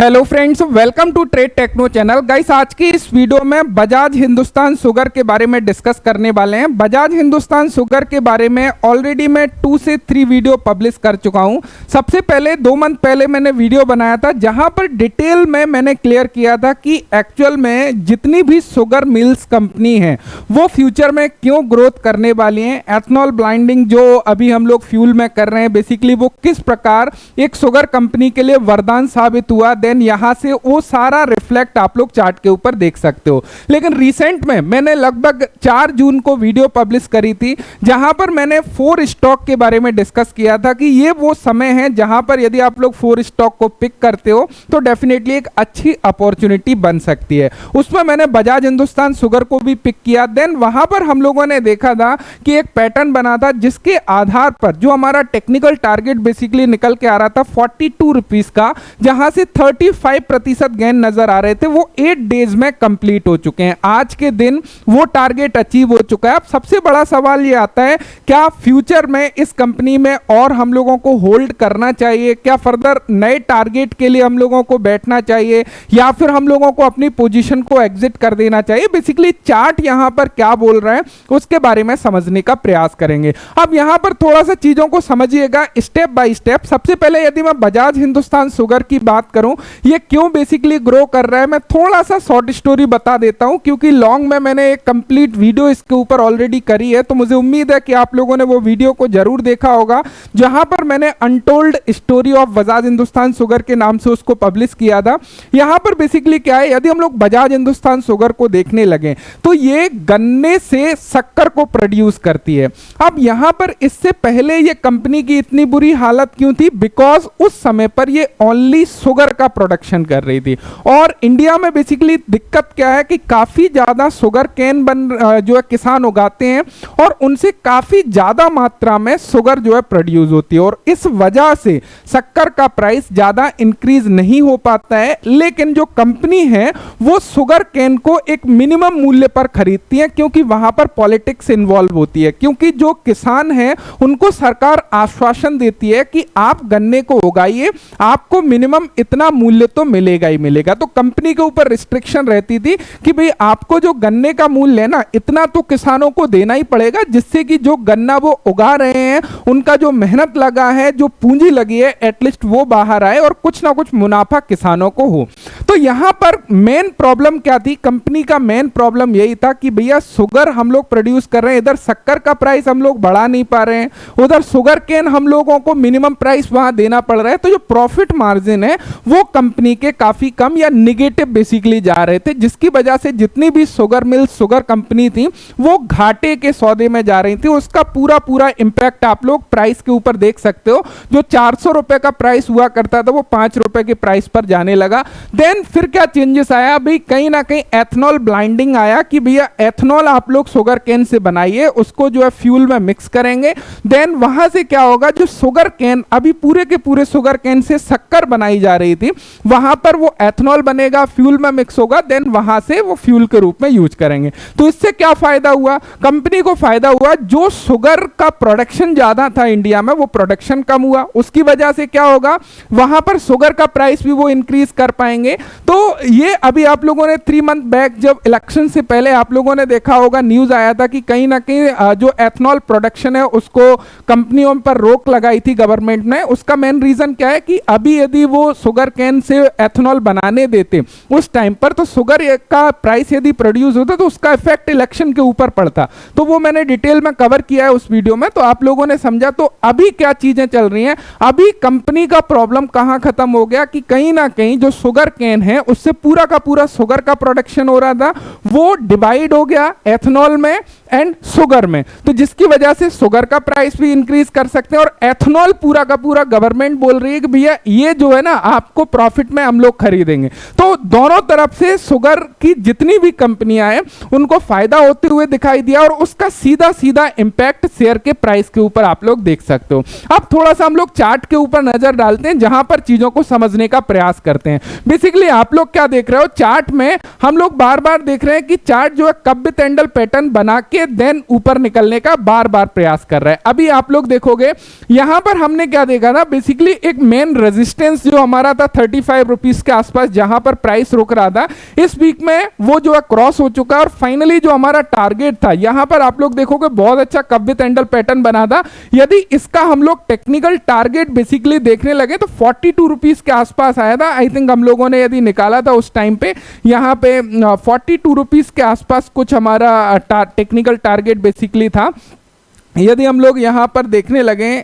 Hello friends, welcome to Trade Techno channel. Guys, आज की इस वीडियो में बजाज हिंदुस्तान शुगर के बारे में डिस्कस करने वाले हैं। बजाज हिंदुस्तान शुगर के बारे में ऑलरेडी मैं 2 से 3 वीडियो पब्लिश कर चुका हूं। सबसे पहले 2 मंथ पहले मैंने वीडियो बनाया था जहां पर डिटेल में मैंने क्लियर किया था कि एक्चुअल में जितनी भी शुगर मिल्स कंपनी है वो फ्यूचर में क्यों ग्रोथ करने वाली हैं। एथनॉल ब्लाइंडिंग जो अभी हम लोग फ्यूल में कर रहे हैं, बेसिकली वो किस प्रकार एक शुगर कंपनी के लिए वरदान साबित हुआ। देन यहां से वो सारा रिफ्लेक्ट आप लोग चार्ट के ऊपर देख सकते हो। लेकिन रिसेंट में मैंने लगभग 4 जून को वीडियो पब्लिश करी थी जहां पर मैंने 4 स्टॉक के बारे में डिस्कस किया था कि ये वो समय है जहां पर यदि आप लोग 4 स्टॉक को पिक करते हो तो डेफिनेटली एक अच्छी अपॉर्चुनिटी बन सकती है। उसमें मैंने बजाज हिंदुस्तान शुगर को भी पिक किया। देन वहां पर हम लोगों ने देखा था कि एक पैटर्न बना था जिसके आधार पर जो हमारा टेक्निकल टारगेट बेसिकली निकल के आ रहा था 42 रुपीस का, जहां से 35% गेन नजर आ रहे थे, वो 8 डेज में कंप्लीट हो चुके हैं। आज के दिन वो टारगेट अचीव हो चुका है। अब सबसे बड़ा सवाल ये आता है, क्या फ्यूचर में इस कंपनी में और हम लोगों को होल्ड करना चाहिए? क्या फर्दर नए टारगेट के लिए हम लोगों को बैठना चाहिए या फिर हम लोगों को अपनी पोजीशन को एग्जिट कर देना चाहिए? बेसिकली चार्ट यहां पर क्या बोल रहे हैं उसके बारे में समझने का प्रयास करेंगे। अब यहां पर थोड़ा सा चीजों को समझिएगा स्टेप बाय स्टेप। सबसे पहले यदि मैं बजाज हिंदुस्तान शुगर की बात करूं, ये क्यों बेसिकली ग्रो कर रहा है, मैं थोड़ा सा शॉर्ट स्टोरी बता देता हूं क्योंकि लॉन्ग में मैंने एक कंप्लीट वीडियो इसके ऊपर ऑलरेडी करी है। तो मुझे उम्मीद है कि आप लोगों ने वो वीडियो को जरूर देखा होगा जहां पर मैंने untold story of Bajaj Hindustan sugar के नाम से उसको पब्लिश किया था। यहां पर बेसिकली क्या है, यदि हम लोग बजाज हिंदुस्तान शुगर को देखने लगे तो ये गन्ने से शक्कर को प्रोड्यूस करती है। अब यहां पर इससे पहले ये कंपनी की इतनी बुरी हालत क्यों थी? बिकॉज उस समय पर ये ओनली शुगर का प्रोडक्शन कर रही थी और इंडिया में बेसिकली दिक्कत क्या है कि काफी ज्यादा शुगर केन जो है किसान उगाते हैं और उनसे काफी ज्यादा मात्रा में शुगर जो है प्रोड्यूस होती है और इस वजह से शक्कर का प्राइस ज्यादा इंक्रीज नहीं हो पाता है। लेकिन जो कंपनी है वो शुगर केन को एक मिनिमम मूल्य पर खरीदती है क्योंकि वहां पर पॉलिटिक्स इन्वॉल्व होती है, क्योंकि जो किसान है उनको सरकार आश्वासन देती है कि आप गन्ने को उगाइए, आपको मिनिमम इतना मूल्य तो मिलेगा ही मिलेगा। तो कंपनी के ऊपर रिस्ट्रिक्शन रहती थी कि भाई आपको जो गन्ने का मूल्य है ना, इतना तो किसानों को देना ही पड़ेगा जिससे कि जो गन्ना वो उगा रहे हैं उनका जो मेहनत लगा है, जो पूंजी लगी है, एटलीस्ट वो बाहर आए और कुछ ना कुछ मुनाफा किसानों को हो। तो यहां पर मेन प्रॉब्लम क्या थी? कंपनी का मेन प्रॉब्लम यही था कि भैया शुगर हम लोग प्रोड्यूस कर रहे हैं, इधर शक्कर का प्राइस हम लोग बढ़ा नहीं पा रहे हैं, उधर शुगर केन हम लोगों को मिनिमम प्राइस वहां देना पड़ रहा है। तो जो प्रॉफिट मार्जिन है वो कंपनी के काफी कम या निगेटिव बेसिकली जा रहे थे, जिसकी वजह से जितनी भी शुगर मिल शुगर कंपनी थी वो घाटे के सौदे में जा रही थी। उसका पूरा इंपैक्ट आप लोग प्राइस के ऊपर देख सकते हो। जो 400 रुपए का प्राइस हुआ करता था वो 5 रुपए के प्राइस पर जाने लगा। देन फिर क्या चेंजेस आया भाई? कहीं ना कहीं एथनॉल ब्लाइंडिंग आया कि भैया एथनॉल आप लोग शुगर केन से बनाइए, उसको जो है फ्यूल में मिक्स करेंगे। देन वहां से क्या होगा, जो शुगर केन अभी पूरे के पूरे शुगर केन से शक्कर बनाई जा रही थी वहां पर वो एथनॉल बनेगा, फ्यूल में मिक्स होगा, देन वहां से वो फ्यूल के रूप में यूज करेंगे। तो इससे क्या फायदा हुआ? कंपनी को फायदा हुआ, जो शुगर का प्रोडक्शन ज्यादा था इंडिया में वो प्रोडक्शन कम हुआ, उसकी वजह से क्या होगा, वहां पर शुगर का प्राइस भी वो इंक्रीज कर पाएंगे। तो ये अभी आप लोगों ने 3 मंथ बैक जब इलेक्शन से पहले आप लोगों ने देखा होगा, न्यूज आया था कि कहीं ना कहीं जो एथनॉल प्रोडक्शन है उसको कंपनियों पर रोक लगाई थी गवर्नमेंट ने। उसका मेन रीजन क्या है कि अभी यदि वो शुगर केन से एथनॉल बनाने देते उस टाइम पर तो शुगर का प्राइस यदि प्रोड्यूस होता तो उसका इफेक्ट इलेक्शन के ऊपर पड़ता। तो वो मैंने डिटेल में कवर किया है उस वीडियो में, तो आप लोगों ने समझा। तो अभी क्या चीजें चल रही हैं, अभी कंपनी का प्रॉब्लम कहां खत्म हो गया कि कहीं ना कहीं जो शुगर केन है उससे पूरा का पूरा शुगर का प्रोडक्शन हो रहा था वो डिवाइड हो गया एथनॉल में एंड शुगर में, तो जिसकी वजह से शुगर का प्राइस भी इंक्रीज कर सकते हैं और एथनॉल पूरा का पूरा गवर्नमेंट बोल रही है कि भैया ये जो है ना आपको प्रॉफिट में हम लोग खरीदेंगे। तो दोनों तरफ से शुगर की जितनी भी कंपनियां हैं उनको फायदा होते हुए दिखाई दिया और उसका सीधा सीधा इंपैक्ट शेयर के प्राइस के ऊपर आप लोग देख सकते हो। अब थोड़ा सा हम लोग चार्ट के ऊपर नजर डालते हैं जहां पर चीजों को समझने का प्रयास करते हैं। बेसिकली आप लोग क्या देख रहे हो, चार्ट में हम लोग बार बार देख रहे हैं कि चार्ट जो है कब्बे तेंडल पैटर्न बना के देन ऊपर निकलने का बार बार प्रयास कर रहा है। अभी आप लोग देखोगे यहां पर हमने क्या देखा था, बेसिकली एक मेन रेजिस्टेंस जो हमारा था 35 रुपीस के आसपास जहां पर प्राइस रुक रहा था, इस वीक में वो जो है क्रॉस हो चुका है और फाइनली जो हमारा टारगेट था, यहां पर आप लोग देखोगे बहुत अच्छा कप विद हैंडल पैटर्न बना था। यदि इसका हम लोग टेक्निकल टारगेट बेसिकली देखने लगे तो 42 रुपीस के आसपास आया था। आई थिंक हम लोगों ने यदि निकाला था उस टाइम पे, यहां पे 42 रुपीस के आसपास कुछ हमारा टेक्निकल टारगेट बेसिकली था। यदि हम लोग यहां पर देखने लगे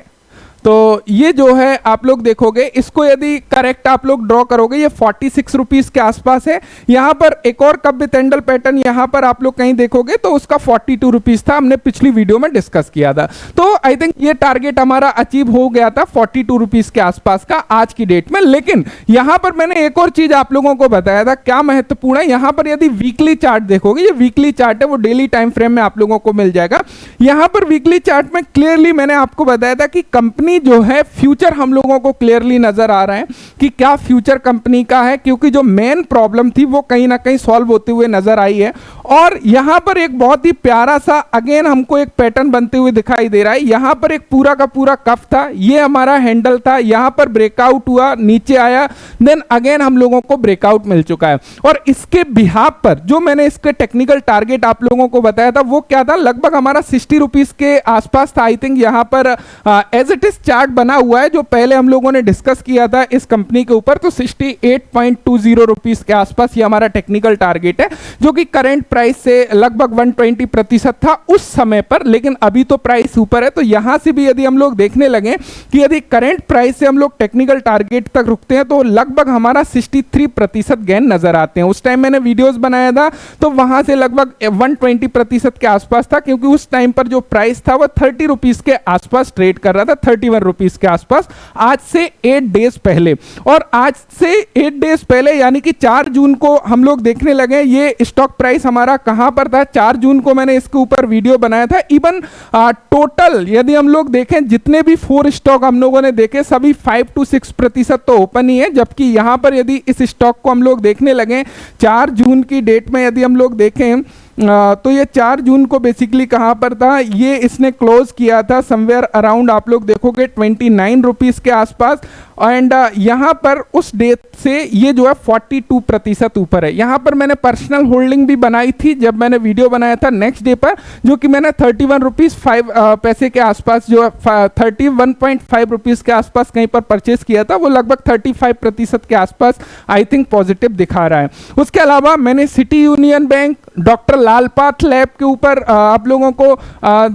तो ये जो है आप लोग देखोगे, इसको यदि करेक्ट आप लोग ड्रॉ करोगे, ये 46 रुपीस के आसपास है। यहां पर एक और कप विद हैंडल पैटर्न यहां पर आप लोग कहीं देखोगे तो उसका 42 रुपीस था, हमने पिछली वीडियो में डिस्कस किया था। तो आई थिंक ये टारगेट हमारा अचीव हो गया था 42 रुपीस के आसपास का आज की डेट में। लेकिन यहां पर मैंने एक और चीज आप लोगों को बताया था, क्या महत्वपूर्ण है, यहां पर यदि वीकली चार्ट देखोगे, ये वीकली चार्ट है, वो डेली टाइम फ्रेम में आप लोगों को मिल जाएगा। यहां पर वीकली चार्ट में क्लियरली मैंने आपको बताया था कि कंपनी जो है फ्यूचर हम लोगों को क्लियरली नजर आ रहा है कि क्या फ्यूचर कंपनी का है, क्योंकि जो मेन प्रॉब्लम थी वो कहीं ना कहीं सॉल्व होते हुए नजर आई है। और यहां पर एक बहुत ही प्यारा सा अगेन हमको एक पैटर्न बनते हुए दिखाई दे रहा है। यहां पर एक पूरा का पूरा कफ था, ये हमारा हैंडल था, यहां पर ब्रेकआउट हुआ, नीचे आया, देन अगेन हम लोगों को ब्रेकआउट मिल चुका है। और इसके बिहाफ पर जो मैंने इसके टेक्निकल टारगेट आप लोगों को बताया था वो क्या था, लगभग हमारा 60 रुपीस के आसपास था। आई थिंक यहां पर एज इट इज चार्ट बना हुआ है जो पहले हम लोगों ने डिस्कस किया था इस कंपनी के ऊपर, तो 68.20 रुपीस के आसपास ये हमारा टेक्निकल टारगेट है, जो कि करंट प्राइस से लगभग 120% था उस समय पर। लेकिन अभी तो प्राइस ऊपर है, तो यहां से भी यदि हम लोग देखने लगे कि यदि करंट प्राइस से हम लोग टेक्निकल टारगेट तक रुकते हैं तो लगभग हमारा 63% गेन नजर आते हैं। उस टाइम मैंने वीडियोस बनाया था तो वहां से लगभग 120% के आसपास था, क्योंकि उस टाइम पर जो प्राइस था वो 30 रुपीस के आसपास ट्रेड कर रहा था, 31 रुपीस के आसपास, आज से 8 डेज पहले। और आज से 8 डेज पहले यानी कि 4 जून को हम लोग देखने लगे ये स्टॉक प्राइस हमारा कहां पर था। 4 जून को मैंने इसके ऊपर वीडियो बनाया था। इवन टोटल यदि हम लोग देखें जितने भी 4 स्टॉक हम लोगों ने देखे सभी 5 to 6% तो ओपन ही है, जबकि यहां पर यदि इस स्टॉक को हम लोग देखने लगे 4 जून की डेट में यदि हम लोग देखें तो ये 4 जून को बेसिकली कहां पर था, ये इसने क्लोज किया था समवेयर अराउंड आप लोग देखोगे 29 रुपीस के आसपास। एंड यहां पर उस डेट से ये जो है 42% ऊपर है। यहां पर मैंने पर्सनल होल्डिंग भी बनाई थी जब मैंने वीडियो बनाया था नेक्स्ट डे पर, जो कि मैंने 31 रुपीस 5 पैसे के आसपास जो है 31.5 रुपीस के आसपास कहीं पर परचेस किया था, वो लगभग 35% के आसपास आई थिंक पॉजिटिव दिखा रहा है। उसके अलावा मैंने सिटी यूनियन बैंक, डॉक्टर लाल पाथ लैब के ऊपर आप लोगों को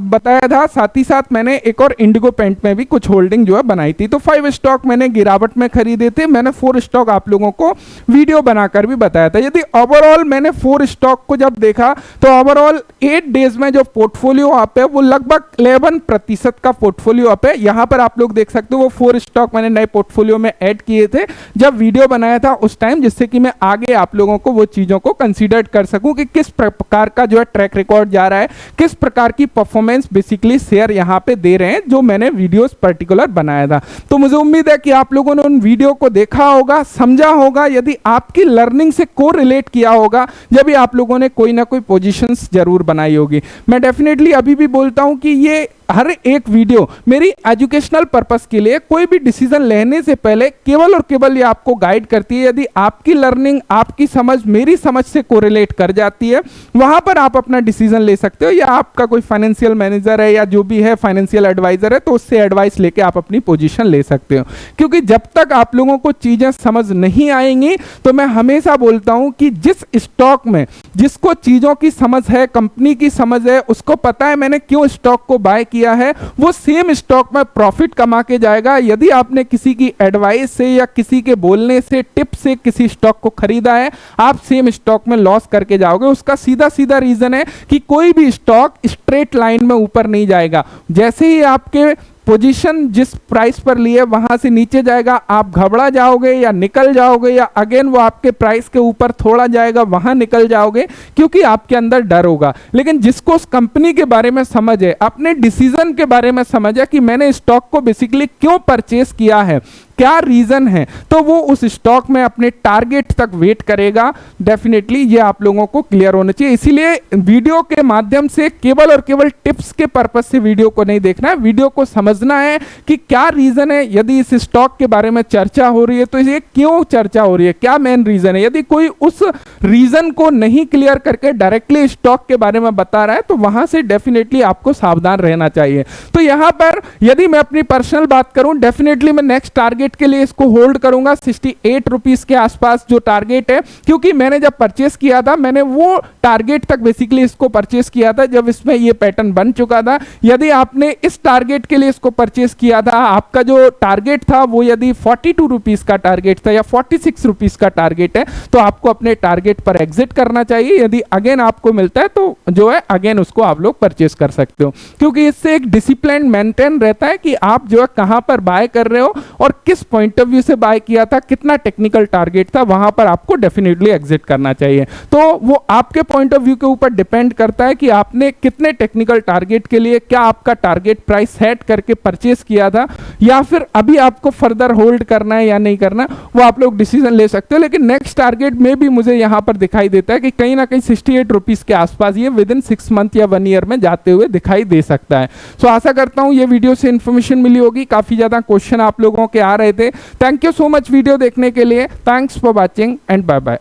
बताया था, साथ ही साथ मैंने एक और इंडिगो पेंट में भी कुछ होल्डिंग जो है बनाई थी। तो 5 स्टॉक मैंने गिरावट में खरीदे थे, मैंने 4 स्टॉक आप लोगों को वीडियो बनाकर भी बताया था। यदि ओवरऑल मैंने 4 स्टॉक को जब देखा तो ओवरऑल 8 डेज में जो पोर्टफोलियो अप है वो लगभग 11% का पोर्टफोलियो अप है। यहां पर आप लोग देख सकते हो वो 4 स्टॉक मैंने नए पोर्टफोलियो में ऐड किए थे जब वीडियो बनाया था उस टाइम, जिससे कि मैं आगे आप लोगों को वो चीजों को कंसीडर कर सकूं कि किस प्रकार का जो है ट्रैक रिकॉर्ड जा रहा है, किस प्रकार की परफॉर्मेंस बेसिकली शेयर यहां पे दे रहे हैं जो मैंने वीडियोस पर्टिकुलर बनाया था। तो मुझे उम्मीद है कि आप लोगों ने उन वीडियो को देखा होगा, समझा होगा, यदि आपकी लर्निंग से को रिलेट किया होगा, जब भी आप लोगों ने कोई ना कोई पोजीशंस जरूर बनाई होगी। मैं डेफिनेटली अभी भी बोलता हूं कि ये हर एक वीडियो मेरी एजुकेशनल पर्पस के लिए, कोई भी डिसीजन लेने से पहले केवल और केवल ये आपको गाइड करती है। यदि आपकी लर्निंग, आपकी समझ मेरी समझ से कोरिलेट कर जाती है, वहां पर आप अपना डिसीजन ले सकते हो, या आपका कोई फाइनेंशियल मैनेजर है या जो भी है फाइनेंशियल एडवाइजर है तो उससे एडवाइस लेके आप अपनी पोजीशन ले सकते हो। क्योंकि जब तक आप लोगों को चीजें समझ नहीं आएंगी तो मैं हमेशा बोलता हूं कि जिस स्टॉक में जिसको चीजों की समझ है, कंपनी की समझ है, उसको पता है मैंने क्यों स्टॉक को बाय किया है, वो सेम स्टॉक में प्रॉफिट कमा के जाएगा। यदि आपने किसी की एडवाइस से या किसी के बोलने से, टिप से किसी स्टॉक को खरीदा है, आप सेम स्टॉक में लॉस करके जाओगे। उसका सीधा सीधा रीजन है कि कोई भी स्टॉक स्ट्रेट लाइन में ऊपर नहीं जाएगा। जैसे ही आपके पोजीशन जिस प्राइस पर लिए वहां से नीचे जाएगा, आप घबरा जाओगे या निकल जाओगे, या अगेन वो आपके प्राइस के ऊपर थोड़ा जाएगा वहां निकल जाओगे, क्योंकि आपके अंदर डर होगा। लेकिन जिसको उस कंपनी के बारे में समझ है, अपने डिसीजन के बारे में समझ है कि मैंने स्टॉक को बेसिकली क्यों परचेस किया है, क्या रीजन है, तो वो उस स्टॉक में अपने टारगेट तक वेट करेगा। डेफिनेटली ये आप लोगों को क्लियर होना चाहिए। इसीलिए वीडियो के माध्यम से केवल और केवल टिप्स के पर्पस से वीडियो को नहीं देखना है, वीडियो को समझ समझना है कि क्या रीजन है, यदि इस स्टॉक के बारे में चर्चा हो रही है तो ये क्यों चर्चा हो रही है, क्या मेन रीजन है। यदि कोई उस रीजन को नहीं क्लियर करके डायरेक्टली स्टॉक के बारे में बता रहा है तो वहां से डेफिनेटली आपको सावधान रहना चाहिए। तो यहां पर यदि मैं अपनी पर्सनल बात करूं, डेफिनेटली मैं नेक्स्ट टारगेट के लिए इसको होल्ड करूंगा 68 रुपीस के आसपास जो टारगेट है, क्योंकि मैंने जब परचेस किया था मैंने वो टारगेट तक बेसिकली इसको परचेस किया था जब इसमें ये पैटर्न बन चुका था। यदि आपने इस टारगेट के लिए इसको परचेस किया था, आपका जो टारगेट था वो यदि 42 रुपीस का टारगेट था या 46 रुपीस का टारगेट है, तो आपको अपने टारगेट पर एग्जिट करना चाहिए। यदि अगेन आपको मिलता है तो जो है अगेन उसको आप लोग परचेस कर सकते हो, क्योंकि इससे एक डिसिप्लिन मेंटेन रहता है कि आप जो है कहां पर बाय कर रहे हो और किस पॉइंट ऑफ व्यू से बाय किया था, कितना टेक्निकल टारगेट था, वहां पर आपको डेफिनेटली एग्जिट करना चाहिए। तो वो आपके पॉइंट ऑफ व्यू के ऊपर डिपेंड करता है कि आपने कितने टेक्निकल टारगेट के लिए क्या आपका टारगेट प्राइस सेट करके परचेस किया था, या फिर अभी आपको फर्दर होल्ड करना है या नहीं करना, वो आप लोग डिसीजन ले सकते हो। लेकिन नेक्स्ट टारगेट में भी मुझे यहां पर दिखाई देता है कि कहीं ना कहीं 68 रुपीस के आसपास ये विद इन 6 मंथ या 1 ईयर में जाते हुए दिखाई दे सकता है। सो आशा करता हूं ये वीडियो से इंफॉर्मेशन मिली होगी। काफी ज्यादा क्वेश्चन आप लोगों के आ रहे थे। Thank you so much video देखने के लिए। Thanks for watching and bye bye.